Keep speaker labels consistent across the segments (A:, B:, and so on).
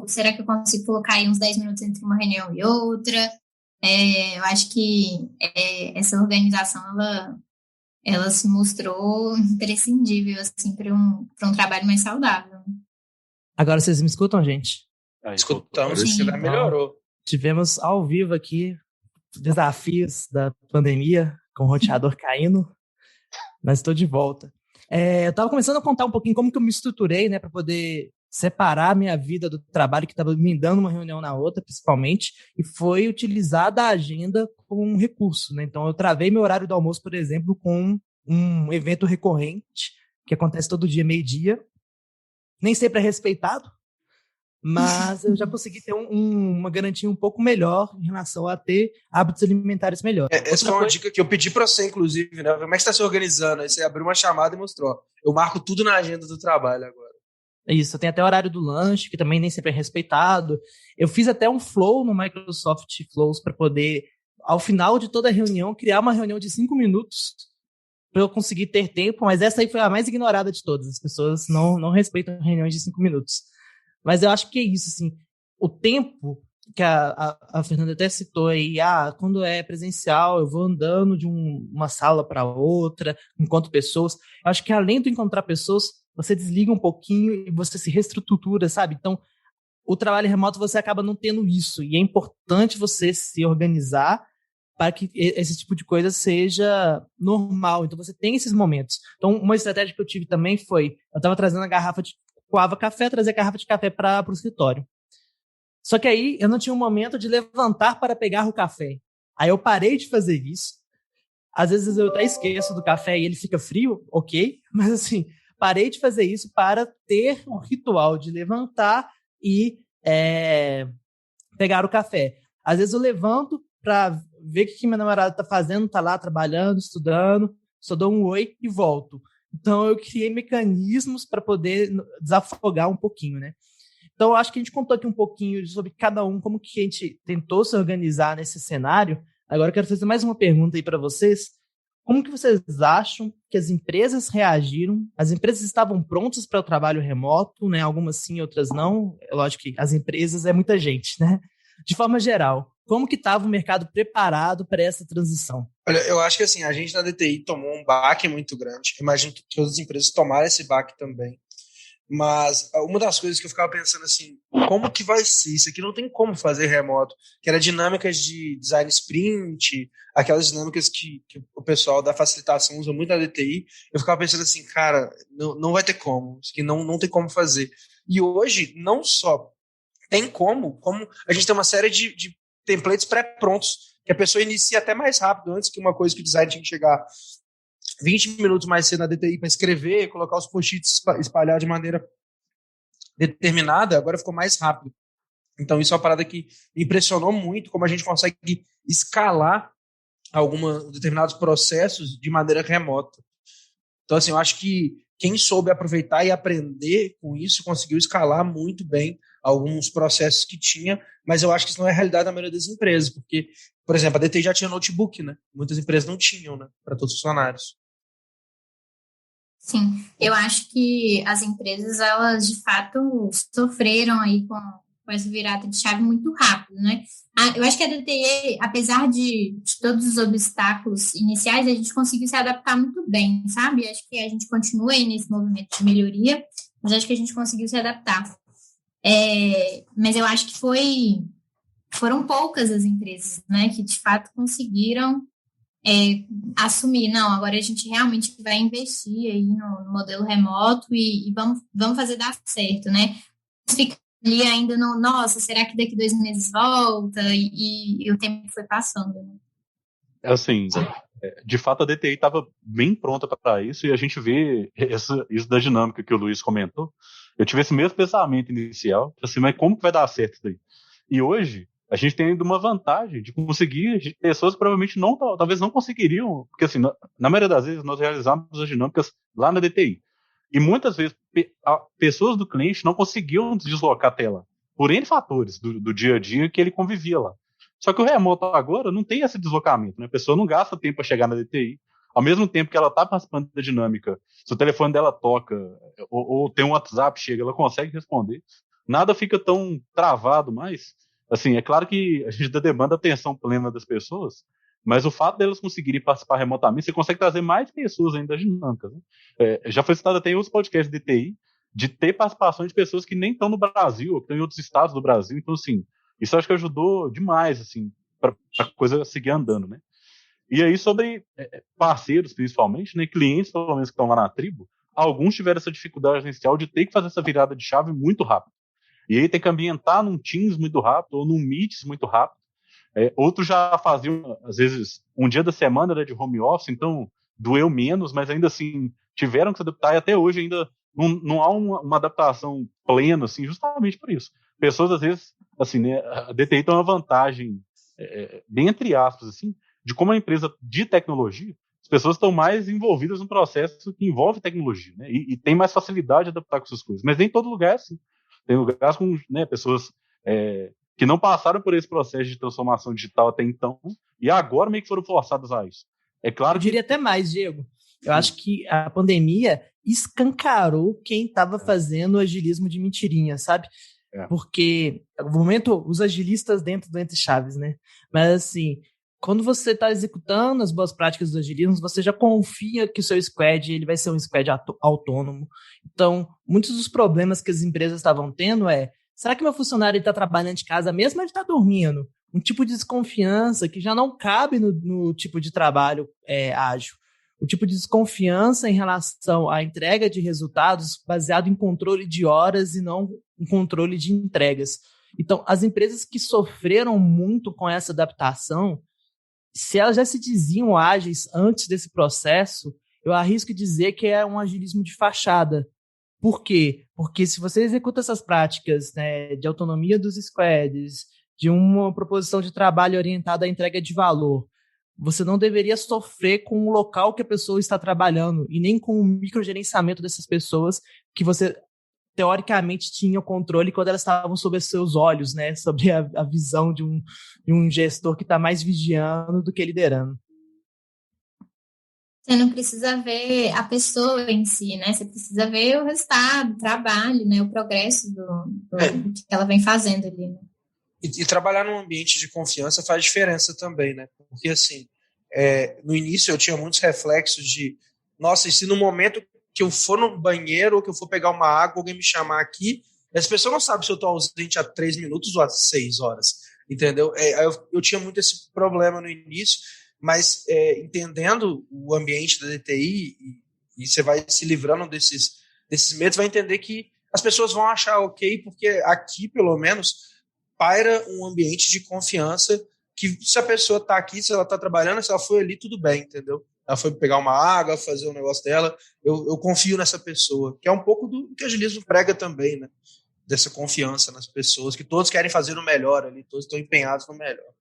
A: será que eu consigo colocar aí uns 10 minutos entre uma reunião e outra? Eu acho que essa organização, ela se mostrou imprescindível, assim, para um trabalho mais saudável.
B: Agora vocês me escutam, gente?
C: Escutamos, isso ainda melhorou.
B: Tivemos ao vivo aqui desafios da pandemia, com o roteador caindo, mas estou de volta. Eu estava começando a contar um pouquinho como que eu me estruturei, né, para poder separar a minha vida do trabalho, que estava me dando uma reunião na outra, principalmente, e foi utilizada a agenda como um recurso, né? Então, eu travei meu horário do almoço, por exemplo, com um evento recorrente, que acontece todo dia, meio-dia. Nem sempre é respeitado, mas eu já consegui ter uma garantia um pouco melhor em relação a ter hábitos alimentares melhores.
C: Essa foi uma dica que eu pedi para você, inclusive, né? Como é que você está se organizando? Aí você abriu uma chamada e mostrou. Eu marco tudo na agenda do trabalho agora.
B: Isso, tem até o horário do lanche, que também nem sempre é respeitado. Eu fiz até um flow no Microsoft Flows para poder, ao final de toda a reunião, criar uma reunião de 5 minutos para eu conseguir ter tempo, mas essa aí foi a mais ignorada de todas. As pessoas não respeitam reuniões de 5 minutos. Mas eu acho que é isso, assim, o tempo que a Fernanda até citou aí, quando é presencial, eu vou andando de uma sala para outra, encontro pessoas. Eu acho que além de encontrar pessoas, você desliga um pouquinho e você se reestrutura, sabe? Então, o trabalho remoto você acaba não tendo isso, e é importante você se organizar para que esse tipo de coisa seja normal. Então, você tem esses momentos. Então, uma estratégia que eu tive também foi, eu estava trazendo a garrafa de coava café, trazer a garrafa de café para o escritório. Só que aí eu não tinha um momento de levantar para pegar o café. Aí eu parei de fazer isso. Às vezes eu até esqueço do café e ele fica frio, ok? Mas assim, parei de fazer isso para ter o ritual de levantar e pegar o café. Às vezes eu levanto para ver o que minha namorada está fazendo, está lá trabalhando, estudando, só dou um oi e volto. Então, eu criei mecanismos para poder desafogar um pouquinho, né? Então, eu acho que a gente contou aqui um pouquinho sobre cada um, como que a gente tentou se organizar nesse cenário. Agora, eu quero fazer mais uma pergunta aí para vocês. Como que vocês acham que as empresas reagiram? As empresas estavam prontas para o trabalho remoto, né? Algumas sim, outras não. É lógico que as empresas é muita gente, né? De forma geral, como que estava o mercado preparado para essa transição?
C: Olha, eu acho que assim, a gente na DTI tomou um baque muito grande. Imagino que todas as empresas tomaram esse baque também. Mas uma das coisas que eu ficava pensando assim, como que vai ser? Isso aqui não tem como fazer remoto. Que era dinâmicas de design sprint, aquelas dinâmicas que o pessoal da facilitação usa muito na DTI. Eu ficava pensando assim, cara, não vai ter como. Isso aqui não tem como fazer. E hoje, não só tem como a gente tem uma série de templates pré-prontos, que a pessoa inicia até mais rápido, antes que uma coisa que o design tinha que chegar 20 minutos mais cedo na DTI para escrever, colocar os post-its, espalhar de maneira determinada, agora ficou mais rápido. Então isso é uma parada que me impressionou muito, como a gente consegue escalar determinados processos de maneira remota. Então assim, eu acho que quem soube aproveitar e aprender com isso conseguiu escalar muito bem alguns processos que tinha, mas eu acho que isso não é a realidade da maioria das empresas, porque, por exemplo, a DTI já tinha notebook, né? Muitas empresas não tinham, né? Para todos os funcionários.
A: Sim, eu acho que as empresas, elas de fato sofreram aí com essa virada de chave muito rápido, né? Eu acho que a DTI, apesar de todos os obstáculos iniciais, a gente conseguiu se adaptar muito bem, sabe? Acho que a gente continua aí nesse movimento de melhoria, mas acho que a gente conseguiu se adaptar. Mas eu acho que foram poucas as empresas, né, que de fato conseguiram assumir, não, agora a gente realmente vai investir aí no modelo remoto e vamos fazer dar certo, né? Fica ali ainda no, nossa, será que daqui 2 meses volta? E o tempo foi passando, né?
D: Assim, de fato a DTI estava bem pronta para isso, e a gente vê isso da dinâmica que o Luiz comentou. Eu tive esse mesmo pensamento inicial, assim, mas como que vai dar certo isso aí? E hoje, a gente tem ainda uma vantagem de conseguir, pessoas que provavelmente talvez não conseguiriam, porque assim, na maioria das vezes nós realizamos as dinâmicas lá na DTI. E muitas vezes pessoas do cliente não conseguiam deslocar a tela, por N fatores do dia a dia que ele convivia lá. Só que o remoto agora não tem esse deslocamento, né? A pessoa não gasta tempo para chegar na DTI. Ao mesmo tempo que ela está participando da dinâmica, se o telefone dela toca ou tem um WhatsApp, chega, ela consegue responder. nada fica tão travado mais. Assim, é claro que a gente demanda atenção plena das pessoas, mas o fato delas conseguirem participar remotamente, você consegue trazer mais pessoas ainda das dinâmicas. Né? Já foi citado até em outros podcasts de TI, de ter participação de pessoas que nem estão no Brasil, ou que estão em outros estados do Brasil. Então, assim, isso acho que ajudou demais, assim, para a coisa seguir andando, né? E aí, sobre parceiros, principalmente, né, clientes, pelo menos, que estão lá na tribo, alguns tiveram essa dificuldade inicial de ter que fazer essa virada de chave muito rápido. E aí tem que ambientar num Teams muito rápido, ou num Meets muito rápido. Outros já faziam, às vezes, um dia da semana era de home office, então doeu menos, mas ainda assim tiveram que se adaptar, e até hoje ainda não há uma adaptação plena, assim, justamente por isso. Pessoas, às vezes, assim, né, a DTI tem uma vantagem, bem entre aspas, assim, de como a empresa de tecnologia, as pessoas estão mais envolvidas no processo que envolve tecnologia, né, e tem mais facilidade de adaptar com essas coisas. Mas nem todo lugar é assim. Tem lugares com, né, pessoas que não passaram por esse processo de transformação digital até então, e agora meio que foram forçadas a isso. É claro
B: Eu diria até mais, Diego. Eu acho que a pandemia escancarou quem estava fazendo agilismo de mentirinha, sabe? Porque, no momento, os agilistas dentro do Entre Chaves, né? Mas, assim, quando você está executando as boas práticas do agilismo, você já confia que o seu squad ele vai ser um squad autônomo. Então, muitos dos problemas que as empresas estavam tendo será que meu funcionário está trabalhando de casa mesmo ou ele está dormindo? Um tipo de desconfiança que já não cabe no tipo de trabalho ágil. O tipo de desconfiança em relação à entrega de resultados baseado em controle de horas e não em controle de entregas. Então, as empresas que sofreram muito com essa adaptação, se elas já se diziam ágeis antes desse processo, eu arrisco dizer que é um agilismo de fachada. Por quê? Porque se você executa essas práticas, né, de autonomia dos squads, de uma proposição de trabalho orientada à entrega de valor, você não deveria sofrer com o local que a pessoa está trabalhando e nem com o microgerenciamento dessas pessoas que você, teoricamente, tinha o controle quando elas estavam sob seus olhos, né? Sobre a visão de um gestor que está mais vigiando do que liderando.
A: Você não precisa ver a pessoa em si, né? Você precisa ver o resultado, o trabalho, né? O progresso do que ela vem fazendo ali, né?
C: E trabalhar num ambiente de confiança faz diferença também, né? Porque, assim, no início eu tinha muitos reflexos de, nossa, e se no momento que eu for no banheiro ou que eu for pegar uma água, alguém me chamar aqui, essa pessoa não sabe se eu estou ausente há 3 minutos ou há 6 horas, entendeu? Eu tinha muito esse problema no início, mas entendendo o ambiente da DTI, e você vai se livrando desses medos, vai entender que as pessoas vão achar ok, porque aqui, pelo menos, paira um ambiente de confiança que se a pessoa está aqui, se ela está trabalhando, se ela foi ali, tudo bem, entendeu? Ela foi pegar uma água, fazer um negócio dela, eu confio nessa pessoa, que é um pouco do que o agilismo prega também, né? Dessa confiança nas pessoas, que todos querem fazer o melhor ali, todos estão empenhados no melhor.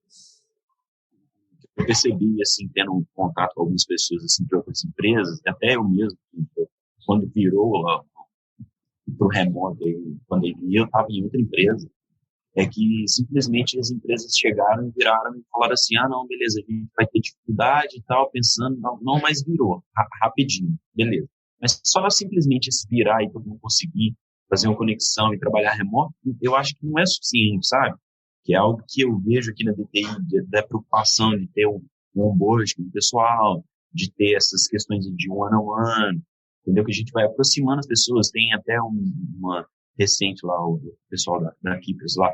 E: Eu percebi, assim, tendo um contato com algumas pessoas, assim, de outras empresas, até eu mesmo, quando virou para o remoto, pandemia, eu estava em outra empresa, que simplesmente as empresas chegaram e viraram e falaram assim, não, beleza, a gente vai ter dificuldade e tal, pensando, não, mas virou, rapidinho, beleza. Mas só simplesmente se virar e todo mundo conseguir fazer uma conexão e trabalhar remoto, eu acho que não é suficiente, sabe? Que é algo que eu vejo aqui na DTI, da preocupação de ter um onboard com o pessoal, de ter essas questões de one-on-one, entendeu? Que a gente vai aproximando as pessoas, tem até uma recente lá, o pessoal da Keepers lá,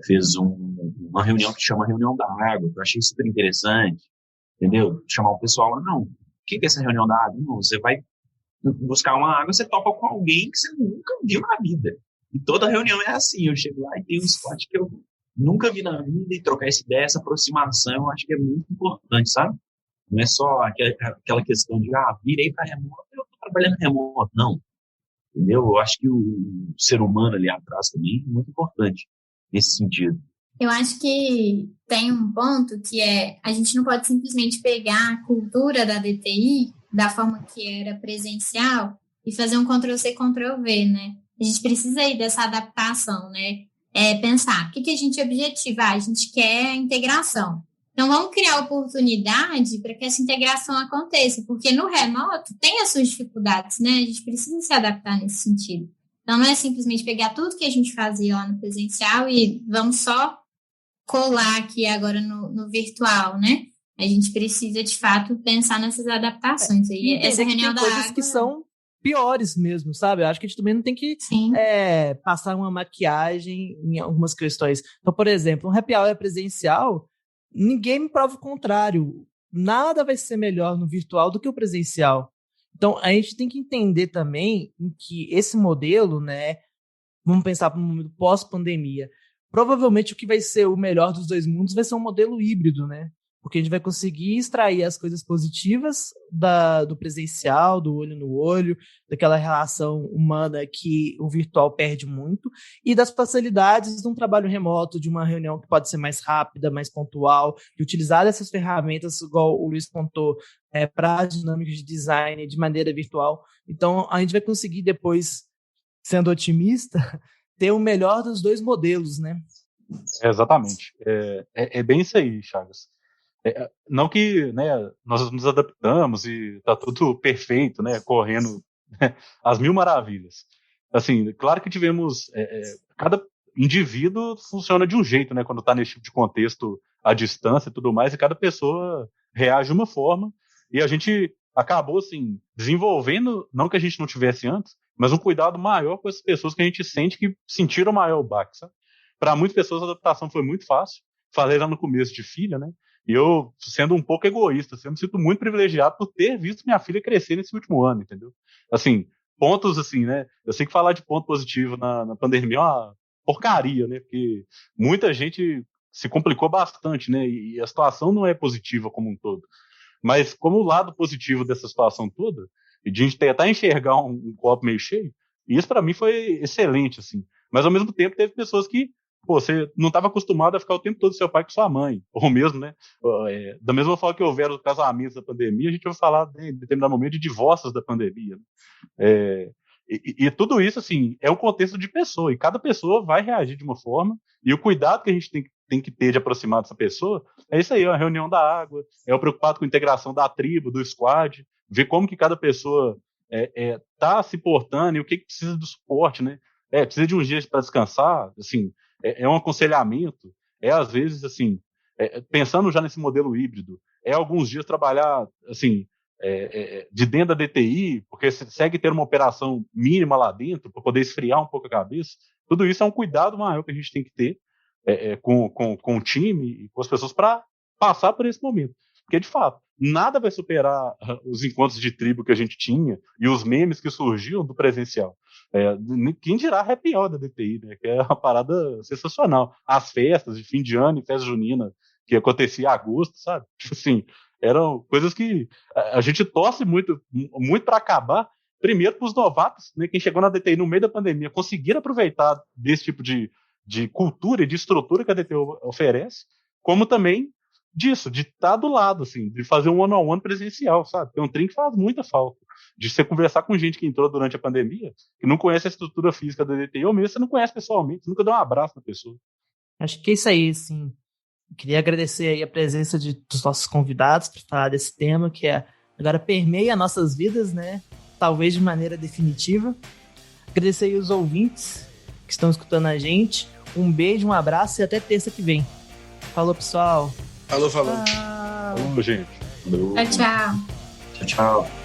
E: fez uma reunião que chama Reunião da Água, que eu achei super interessante, entendeu? Chamar o pessoal lá, não, o que é essa reunião da água? Não, você vai buscar uma água, você topa com alguém que você nunca viu na vida. E toda reunião é assim, eu chego lá e tem um spot que eu nunca vi na vida e trocar essa ideia, essa aproximação, eu acho que é muito importante, sabe? Não é só aquela questão de, virei para remoto, eu estou trabalhando remoto, não. Entendeu? Eu acho que o ser humano ali atrás também é muito importante nesse sentido.
A: Eu acho que tem um ponto que a gente não pode simplesmente pegar a cultura da DTI, da forma que era presencial, e fazer um Ctrl-C, Ctrl-V, né? A gente precisa aí dessa adaptação, né? Pensar, o que a gente objetiva? A gente quer integração. Então, vamos criar oportunidade para que essa integração aconteça, porque no remoto tem as suas dificuldades, né? A gente precisa se adaptar nesse sentido. Então, não é simplesmente pegar tudo que a gente fazia lá no presencial e vamos só colar aqui agora no virtual, né? A gente precisa, de fato, pensar nessas adaptações. E essa reunião da
B: coisas
A: água...
B: que são piores mesmo, sabe? Eu acho que a gente também não tem que passar uma maquiagem em algumas questões. Então, por exemplo, um happy hour presencial, ninguém me prova o contrário. Nada vai ser melhor no virtual do que o presencial. Então, a gente tem que entender também que esse modelo, né, vamos pensar para um momento pós-pandemia, provavelmente o que vai ser o melhor dos dois mundos vai ser um modelo híbrido, né? Porque a gente vai conseguir extrair as coisas positivas do presencial, do olho no olho, daquela relação humana que o virtual perde muito, e das facilidades de um trabalho remoto, de uma reunião que pode ser mais rápida, mais pontual, de utilizar essas ferramentas, igual o Luiz contou, para dinâmicas de design de maneira virtual. Então, a gente vai conseguir depois, sendo otimista, ter o melhor dos dois modelos, né?
D: Exatamente. É bem isso aí, Chagas. Não que, né, nós nos adaptamos e tá tudo perfeito, né, correndo às mil maravilhas. Assim, claro que tivemos... cada indivíduo funciona de um jeito, né, quando tá nesse tipo de contexto à distância e tudo mais, e cada pessoa reage de uma forma, e a gente acabou, assim, desenvolvendo, não que a gente não tivesse antes, mas um cuidado maior com essas pessoas que a gente sente que sentiram maior o baque, sabe? Para muitas pessoas a adaptação foi muito fácil. Falei lá no começo de filha, né? E eu, sendo um pouco egoísta, eu me sinto muito privilegiado por ter visto minha filha crescer nesse último ano, entendeu? Assim, pontos assim, né? Eu sei que falar de ponto positivo na pandemia é uma porcaria, né? Porque muita gente se complicou bastante, né? E a situação não é positiva como um todo. Mas como o lado positivo dessa situação toda, e de a gente tentar enxergar um copo meio cheio, isso para mim foi excelente, assim. Mas ao mesmo tempo teve pessoas que, pô, você não estava acostumado a ficar o tempo todo com seu pai e com sua mãe, ou mesmo, né? Da mesma forma que houveram os casamentos da pandemia, a gente vai falar em determinado momento de divórcios da pandemia. Né? E tudo isso, assim, é um contexto de pessoa, e cada pessoa vai reagir de uma forma, e o cuidado que a gente tem que ter de aproximar dessa pessoa é isso aí, é a reunião da água, é o preocupado com a integração da tribo, do squad, ver como que cada pessoa tá se portando e o que precisa do suporte, né? Precisa de uns dias para descansar, assim, é um aconselhamento, às vezes, assim, pensando já nesse modelo híbrido, alguns dias trabalhar, assim, de dentro da DTI, porque você segue ter uma operação mínima lá dentro, para poder esfriar um pouco a cabeça. Tudo isso é um cuidado maior que a gente tem que ter com o time e com as pessoas para passar por esse momento. Porque, de fato, nada vai superar os encontros de tribo que a gente tinha e os memes que surgiam do presencial. Quem dirá happy hour da DTI, né? Que é uma parada sensacional. As festas de fim de ano e festa junina que acontecia em agosto, sabe? Tipo assim, eram coisas que a gente torce muito, muito para acabar. Primeiro para os novatos, né? Quem chegou na DTI no meio da pandemia conseguir aproveitar desse tipo de cultura e de estrutura que a DTI oferece, como também disso, de estar do lado, assim, de fazer um one-on-one presencial, sabe? É um trem que faz muita falta. De você conversar com gente que entrou durante a pandemia, que não conhece a estrutura física da DTI, ou mesmo você não conhece pessoalmente, você nunca deu um abraço na pessoa.
B: Acho que é isso aí, assim. Queria agradecer aí a presença dos nossos convidados para falar desse tema que agora permeia nossas vidas, né? Talvez de maneira definitiva. Agradecer aí os ouvintes que estão escutando a gente. Um beijo, um abraço e até terça que vem. Falou, pessoal.
C: Falou.
D: Falou, gente.
A: Tchau.
E: Tchau.